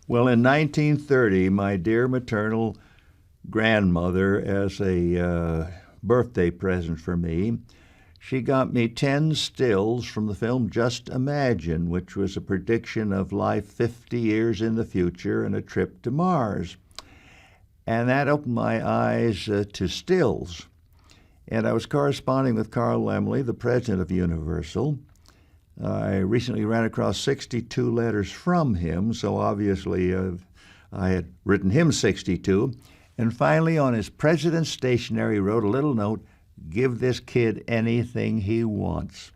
Well, in 1930, my dear maternal grandmother, as a birthday present for me, she got me 10 stills from the film Just Imagine, which was a prediction of life 50 years in the future and a trip to Mars. And that opened my eyes to stills. And I was corresponding with Carl Laemmle, the president of Universal. I recently ran across 62 letters from him, so obviously I had written him 62. And finally, on his president's stationery, wrote a little note, "Give this kid anything he wants."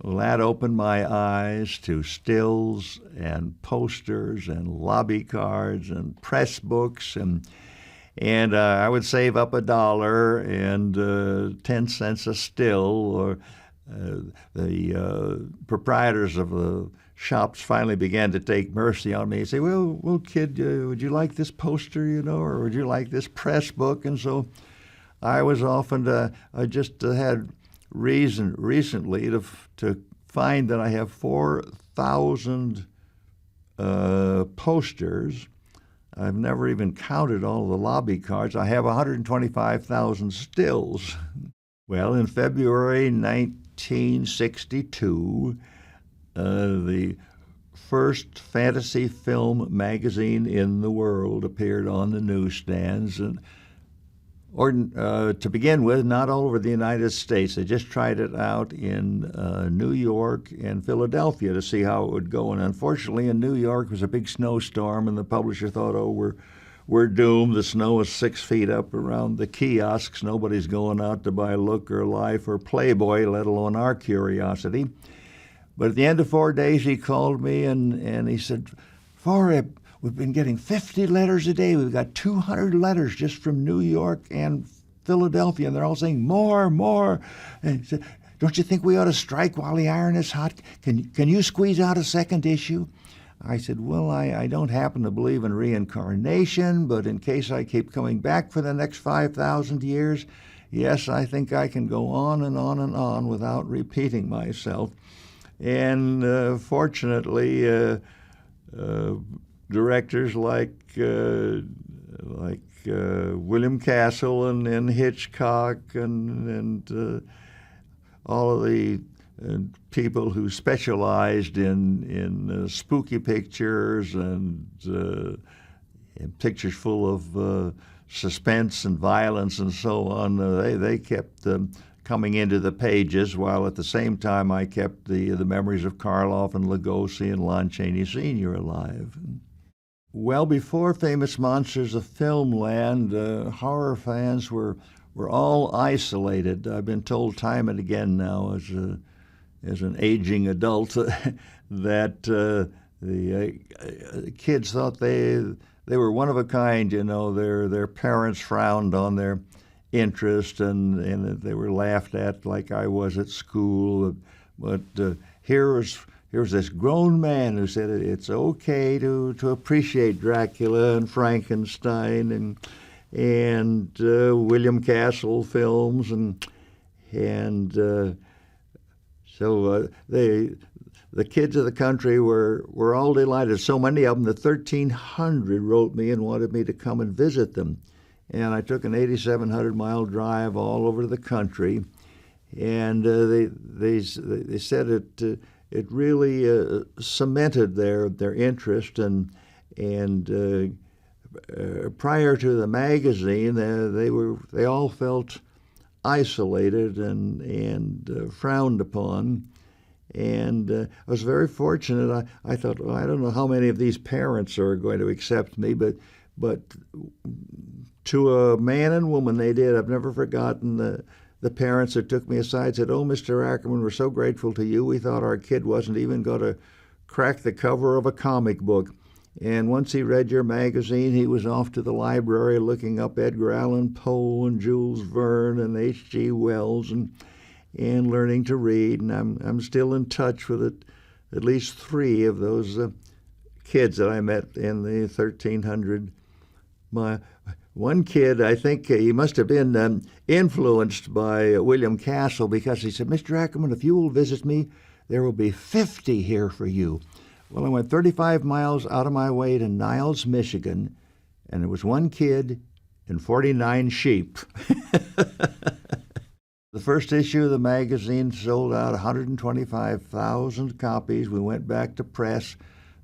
Well, that opened my eyes to stills and posters and lobby cards and press books, and I would save up $1 and 10 cents a still. Or the proprietors of the shops finally began to take mercy on me and say, well, kid, would you like this poster, or would you like this press book? And so I was often, I just had reason recently to find that I have 4,000 posters. I've never even counted all the lobby cards. I have 125,000 stills. Well, in February 1962, the first fantasy film magazine in the world appeared on the newsstands. And to begin with, not all over the United States. They just tried it out in New York and Philadelphia to see how it would go. And unfortunately, in New York, it was a big snowstorm, and the publisher thought, we're doomed. The snow is 6 feet up around the kiosks. Nobody's going out to buy Look or Life or Playboy, let alone our curiosity. But at the end of 4 days, he called me and he said, "Forrest, we've been getting 50 letters a day. We've got 200 letters just from New York and Philadelphia, and they're all saying more, more." And he said, "Don't you think we ought to strike while the iron is hot? Can you squeeze out a second issue?" I said, "Well, I don't happen to believe in reincarnation, but in case I keep coming back for the next 5,000 years, yes, I think I can go on and on and on without repeating myself." And fortunately, directors like William Castle and Hitchcock and all of the people who specialized in spooky pictures and pictures full of suspense and violence and so on, they kept coming into the pages, while at the same time I kept the memories of Karloff and Lugosi and Lon Chaney Sr. alive. Well before Famous Monsters of Filmland, horror fans were all isolated. I've been told time and again now as an aging adult that the kids thought they were one of a kind. Their parents frowned on their interest and they were laughed at like I was at school. But here's this grown man who said it's okay to appreciate Dracula and Frankenstein and William Castle films so the kids of the country were all delighted. So many of them, the 1,300 wrote me and wanted me to come and visit them. And I took an 8,700-mile drive all over the country, and they said it really cemented their interest. And prior to the magazine, they all felt isolated and frowned upon. And I was very fortunate. I thought, well, I don't know how many of these parents are going to accept me, but to a man and woman they did. I've never forgotten the parents that took me aside and said, "Oh, Mr. Ackerman, we're so grateful to you. We thought our kid wasn't even going to crack the cover of a comic book." And once he read your magazine, he was off to the library looking up Edgar Allan Poe and Jules Verne and H.G. Wells and learning to read. And I'm still in touch with at least 3 of those kids that I met in the 1,300. One kid, I think he must have been influenced by William Castle, because he said, "Mr. Ackerman, if you will visit me, there will be 50 here for you." Well, I went 35 miles out of my way to Niles, Michigan, and there was one kid and 49 sheep. The first issue of the magazine sold out 125,000 copies. We went back to press,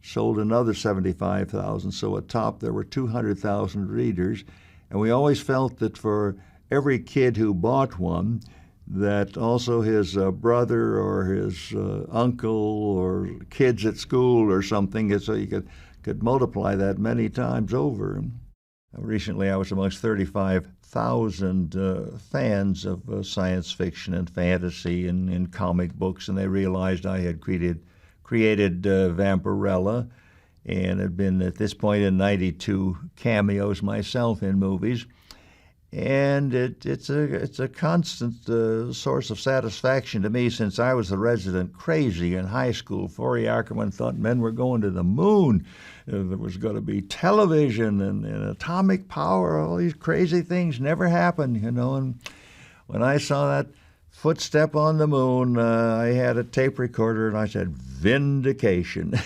sold another 75,000. So at top, there were 200,000 readers. And we always felt that for every kid who bought one, that also his brother or his uncle or kids at school or something, so you could multiply that many times over. Recently, I was amongst 35,000 fans of science fiction and fantasy and comic books, and they realized I had created Vampirella, and had been at this point in 92 cameos myself in movies. And it's a constant source of satisfaction to me, since I was the resident crazy in high school. Forrest Ackerman thought men were going to the moon. There was going to be television and atomic power. All these crazy things never happened, you know. And when I saw that footstep on the moon, I had a tape recorder and I said, "Vindication."